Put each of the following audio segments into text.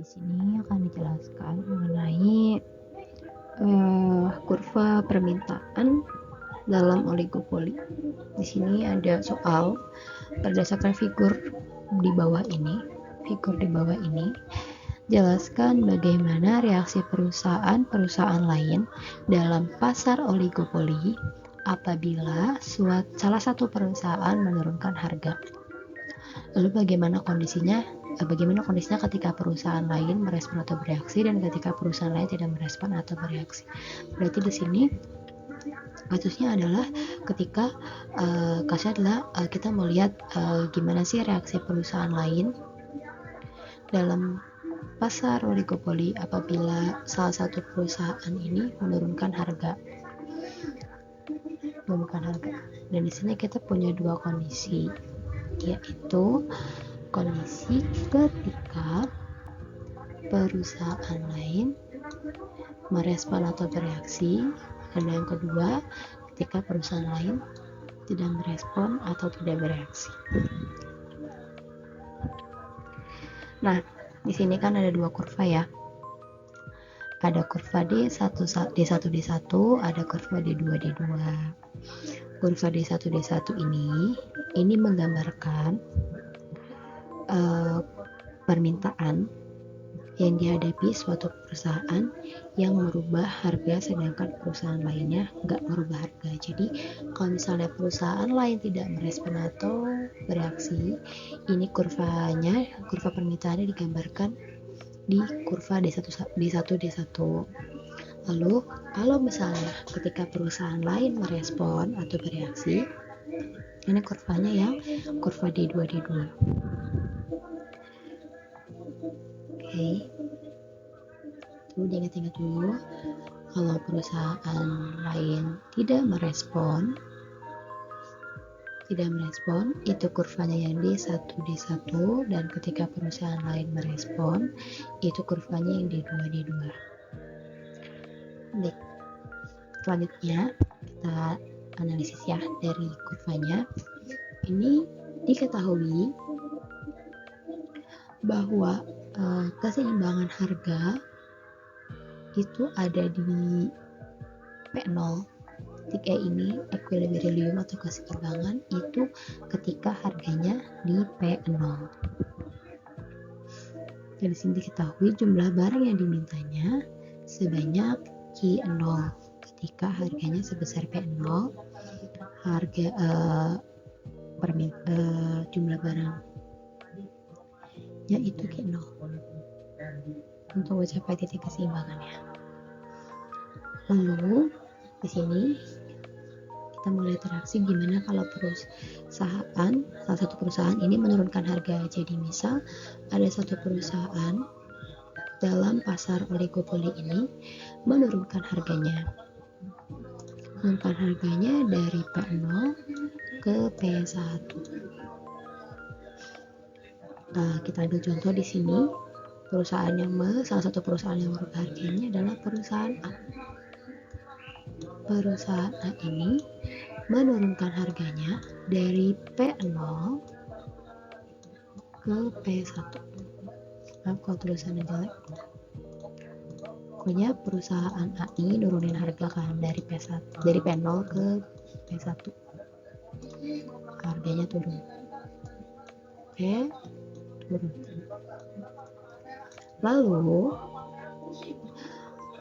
Di sini akan dijelaskan mengenai kurva permintaan dalam oligopoli. Di sini ada soal berdasarkan figur di bawah ini. Jelaskan bagaimana reaksi perusahaan lain dalam pasar oligopoli apabila salah satu perusahaan menurunkan harga. Lalu bagaimana kondisinya ketika perusahaan lain merespon atau bereaksi dan ketika perusahaan lain tidak merespon atau bereaksi. Berarti di sini kasusnya adalah ketika kita melihat gimana sih reaksi perusahaan lain dalam pasar oligopoli apabila salah satu perusahaan ini menurunkan harga. Dan di sini kita punya dua kondisi, yaitu kondisi ketika perusahaan lain merespon atau bereaksi, dan yang kedua ketika perusahaan lain tidak merespon atau tidak bereaksi. Nah, di sini kan ada dua kurva ya. Ada kurva D1 D1, ada kurva D2 D2. Kurva D1 ini menggambarkan permintaan yang dihadapi suatu perusahaan yang merubah harga sedangkan perusahaan lainnya nggak merubah harga. Jadi kalau misalnya perusahaan lain tidak merespon atau bereaksi, ini kurva permintaannya digambarkan di kurva D1. Lalu kalau misalnya ketika perusahaan lain merespon atau bereaksi, ini kurvanya yang kurva D2. Oke. Itu diingat-ingat dulu. Kalau perusahaan lain tidak merespon, itu kurvanya yang D1, dan ketika perusahaan lain merespon, itu kurvanya yang D2. Baik, selanjutnya kita analisis ya dari kurvanya. Ini diketahui bahwa keseimbangan harga itu ada di P0. Ketika ini equilibrium atau keseimbangan itu ketika harganya di P0. Dan di sini diketahui jumlah barang yang dimintanya sebanyak Q0. Ketika harganya sebesar P0, jumlah barangnya itu Q0 untuk mencapai titik keseimbangannya. Lalu di sini kita mulai interaksi gimana kalau salah satu perusahaan ini menurunkan harga. Jadi misal ada satu perusahaan dalam pasar oligopoli ini menurunkan harganya dari P0 ke P1. Kita ambil contoh di sini. Salah satu perusahaan yang merubah harganya adalah perusahaan A. Perusahaan A ini menurunkan harganya dari P0 ke P1. Kalau tulisannya jelek. Pokoknya perusahaan A ini nurunin harga kan dari P0 ke P1. Harganya turun. Lalu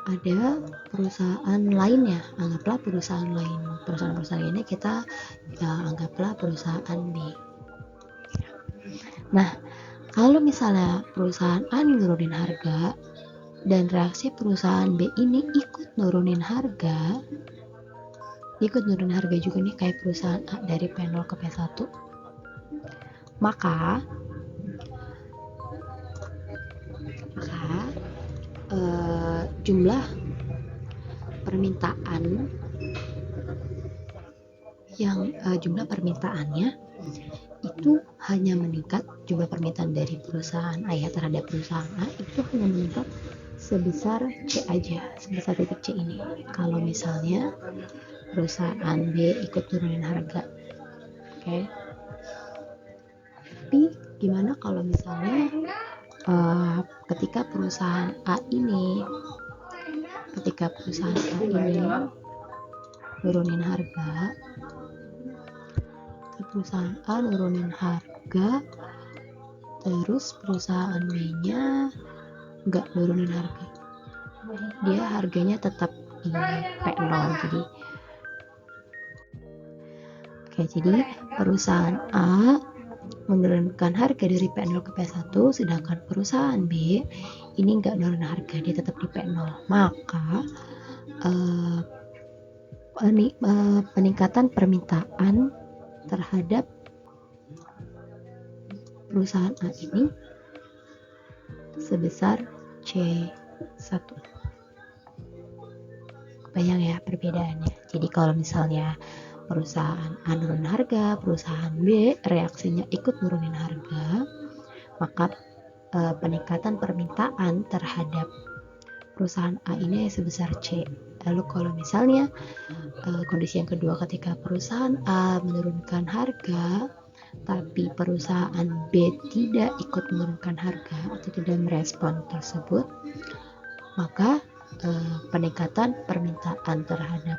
ada perusahaan lainnya, anggaplah perusahaan lainnya kita anggaplah perusahaan B. Nah, kalau misalnya perusahaan A nurunin harga dan reaksi perusahaan B ini ikut nurunin harga juga nih kayak perusahaan A dari P0 ke P1, maka jumlah permintaannya itu hanya meningkat, jumlah permintaan dari perusahaan A terhadap perusahaan A itu hanya meningkat sebesar C aja, sebesar titik C ini. Kalau misalnya perusahaan B ikut turunin harga. Oke. Tapi gimana kalau misalnya ketika perusahaan A ini nurunin harga, perusahaan A nurunin harga, terus perusahaan B-nya nggak nurunin harga, dia harganya tetap di P0. Jadi perusahaan A menurunkan harga dari P0 ke P1, sedangkan perusahaan B ini nggak nurun harga, dia tetap di P0. Maka peningkatan permintaan terhadap perusahaan A ini sebesar C1. Kebayang ya perbedaannya. Jadi kalau misalnya perusahaan A nurunin harga, perusahaan B reaksinya ikut nurunin harga, maka peningkatan permintaan terhadap perusahaan A ini sebesar C. Lalu kalau misalnya kondisi yang kedua, ketika perusahaan A menurunkan harga tapi perusahaan B tidak ikut menurunkan harga atau tidak merespon tersebut, maka peningkatan permintaan terhadap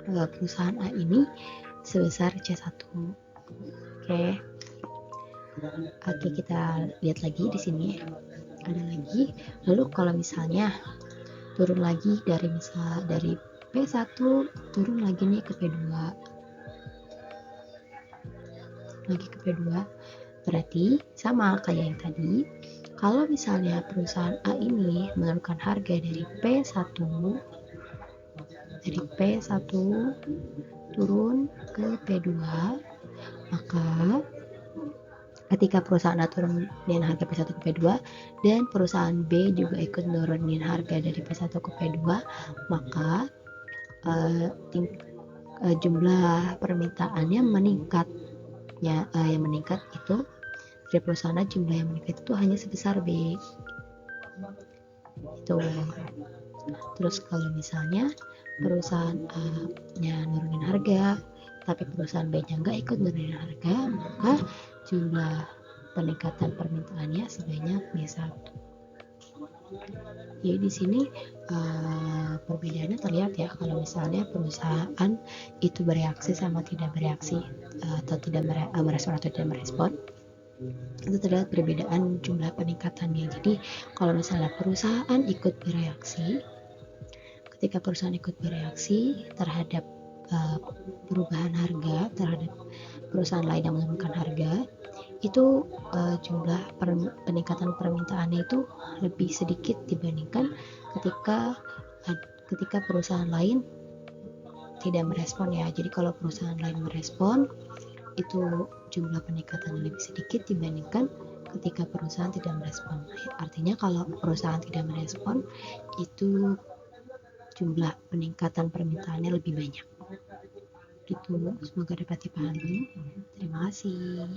perusahaan A ini sebesar C1. Oke, kita lihat lagi di sini. Ada lagi. Lalu kalau misalnya turun lagi dari P1 turun lagi nih ke P2. Berarti sama kayak yang tadi. Kalau misalnya perusahaan A ini menurunkan harga dari P1 turun ke P2, maka ketika perusahaan A turunin harga P1 ke P2 dan perusahaan B juga ikut nurunin harga dari P1 ke P2, maka jumlah permintaannya meningkat. Yang meningkat itu dari perusahaan A, jumlah yang meningkat itu hanya sebesar B. Terus kalau misalnya perusahaan A-nya nurunin harga tapi perusahaan B-nya nggak ikut nurunin harga, maka jumlah peningkatan permintaannya sebanyak B1. Jadi di sini perbedaannya terlihat ya, kalau misalnya perusahaan itu bereaksi sama tidak bereaksi, atau tidak merespon atau tidak merespon, itu terlihat perbedaan jumlah peningkatannya. Jadi kalau misalnya perusahaan ikut bereaksi, ketika perusahaan ikut bereaksi terhadap perubahan harga terhadap perusahaan lain yang menurunkan harga, itu jumlah peningkatan permintaannya itu lebih sedikit dibandingkan ketika perusahaan lain tidak merespon ya. Jadi kalau perusahaan lain merespon, itu jumlah peningkatannya lebih sedikit dibandingkan ketika perusahaan tidak merespon. Artinya kalau perusahaan tidak merespon, itu jumlah peningkatan permintaannya lebih banyak. Gitu, semoga dapat dipahami. Terima kasih.